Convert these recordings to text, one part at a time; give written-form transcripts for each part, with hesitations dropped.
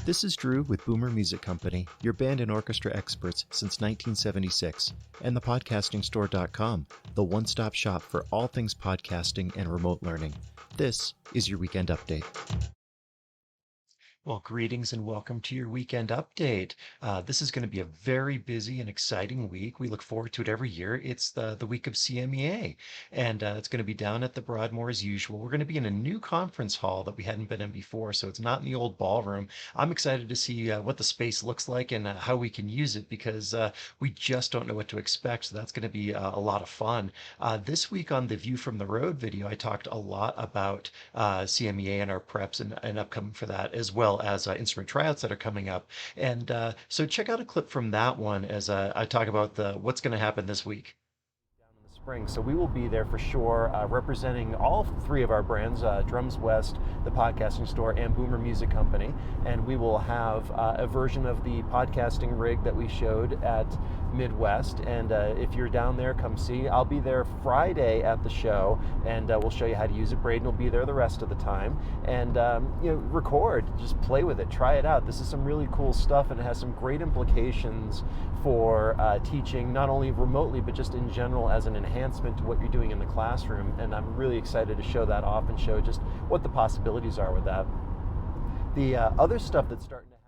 This is Drew with Boomer Music Company, your band and orchestra experts since 1976, and thepodcastingstore.com, the one-stop shop for all things podcasting and remote learning. This is your weekend update. Well, greetings and welcome to your weekend update. This is going to be a very busy and exciting week. We look forward to it every year. It's the week of CMEA, and it's going to be down at the Broadmoor as usual. We're going to be in a new conference hall that we hadn't been in before, so it's not in the old ballroom. I'm excited to see what the space looks like and how we can use it because we just don't know what to expect, so that's going to be a lot of fun. This week on the View from the Road video, I talked a lot about CMEA and our preps and upcoming for that, as well as instrument tryouts that are coming up. And so check out a clip from that one as I talk about what's going to happen this week. Spring. So we will be there for sure, representing all three of our brands, DrumsWest, the podcasting store, and Boomer Music Company. And we will have a version of the podcasting rig that we showed at Midwest. And if you're down there, come see. I'll be there Friday at the show, and we'll show you how to use it. Braden will be there the rest of the time. And record, just play with it, try it out. This is some really cool stuff, and it has some great implications for teaching, not only remotely, but just in general as an enhancement to what you're doing in the classroom. And I'm really excited to show that off and show just what the possibilities are with that. The other stuff that's starting to happen.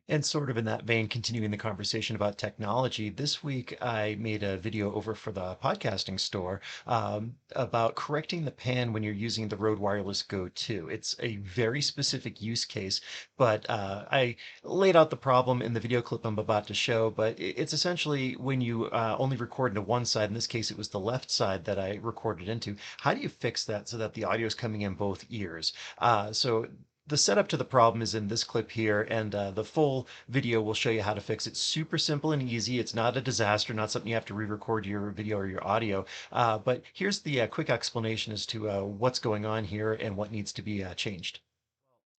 And sort of in that vein, continuing the conversation about technology, this week I made a video over for the podcasting store about correcting the pan when you're using the R0DE Wireless GO II. It's a very specific use case, but I laid out the problem in the video clip I'm about to show, but it's essentially when you only record into one side, in this case it was the left side that I recorded into, how do you fix that so that the audio is coming in both ears? So the setup to the problem is in this clip here, and the full video will show you how to fix it. Super simple and easy. It's not a disaster, not something you have to re-record your video or your audio. But here's the quick explanation as to what's going on here and what needs to be changed.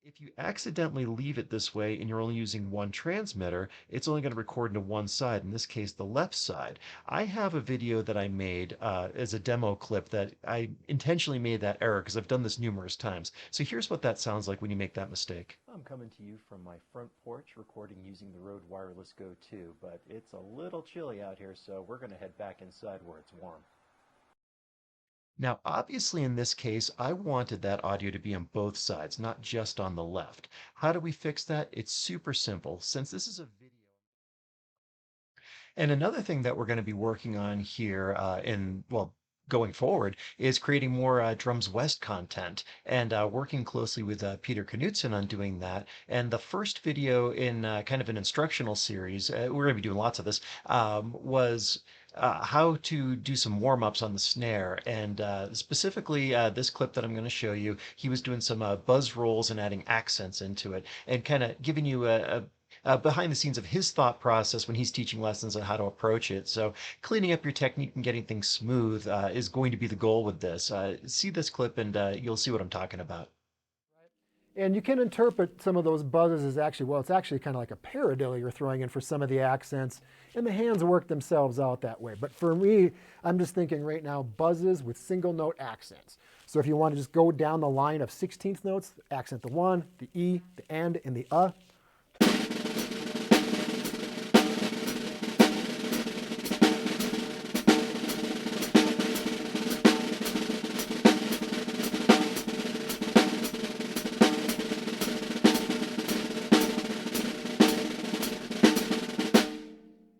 If you accidentally leave it this way and you're only using one transmitter, it's only going to record into one side, in this case the left side. I have a video that I made as a demo clip that I intentionally made that error because I've done this numerous times. So here's what that sounds like when you make that mistake. I'm coming to you from my front porch recording using the R0DE Wireless GO II, but it's a little chilly out here, so we're going to head back inside where it's warm. Now, obviously in this case, I wanted that audio to be on both sides, not just on the left. How do we fix that? It's super simple. Since this is a video. And another thing that we're going to be working on here going forward is creating more DrumsWest content and working closely with Peter Knudsen on doing that. And the first video in kind of an instructional series, we're going to be doing lots of this, was how to do some warm-ups on the snare. And specifically this clip that I'm going to show you, he was doing some buzz rolls and adding accents into it and kind of giving you behind the scenes of his thought process when he's teaching lessons on how to approach it. So cleaning up your technique and getting things smooth is going to be the goal with this. See this clip and you'll see what I'm talking about. And you can interpret some of those buzzes as actually, well, it's actually kind of like a paradiddle you're throwing in for some of the accents, and the hands work themselves out that way. But for me, I'm just thinking right now, buzzes with single note accents. So if you want to just go down the line of 16th notes, accent the one, the E, the and the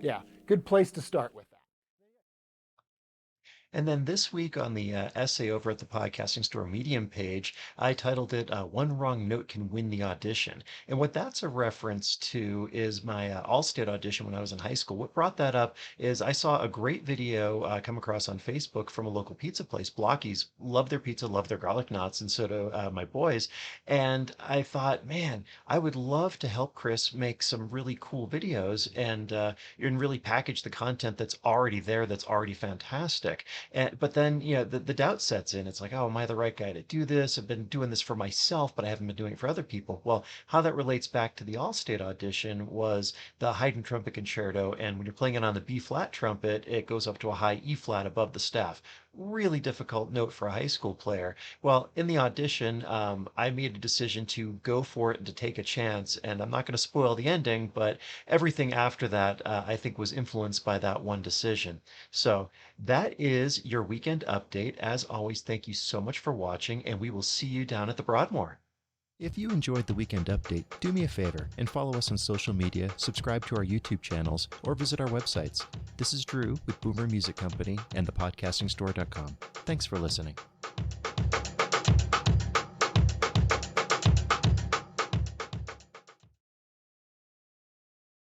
Yeah, good place to start with that. And then this week on the essay over at the Podcasting Store Medium page, I titled it One Wrong Note Can Win the Audition. And what that's a reference to is my Allstate audition when I was in high school. What brought that up is I saw a great video come across on Facebook from a local pizza place, Blockies. Love their pizza, love their garlic knots, and so do my boys. And I thought, man, I would love to help Chris make some really cool videos and really package the content that's already there, that's already fantastic. But then, the doubt sets in. It's like, oh, am I the right guy to do this? I've been doing this for myself, but I haven't been doing it for other people. Well, how that relates back to the Allstate audition was the Haydn trumpet concerto. And when you're playing it on the B flat trumpet, it goes up to a high E flat above the staff. really difficult note for a high school player. Well, in the audition, I made a decision to go for it and to take a chance. And I'm not going to spoil the ending, but everything after that, I think, was influenced by that one decision. So that is your weekend update. As always, thank you so much for watching, and we will see you down at the Broadmoor. If you enjoyed the Weekend Update, do me a favor and follow us on social media, subscribe to our YouTube channels, or visit our websites. This is Drew with Boomer Music Company and thepodcastingstore.com. Thanks for listening.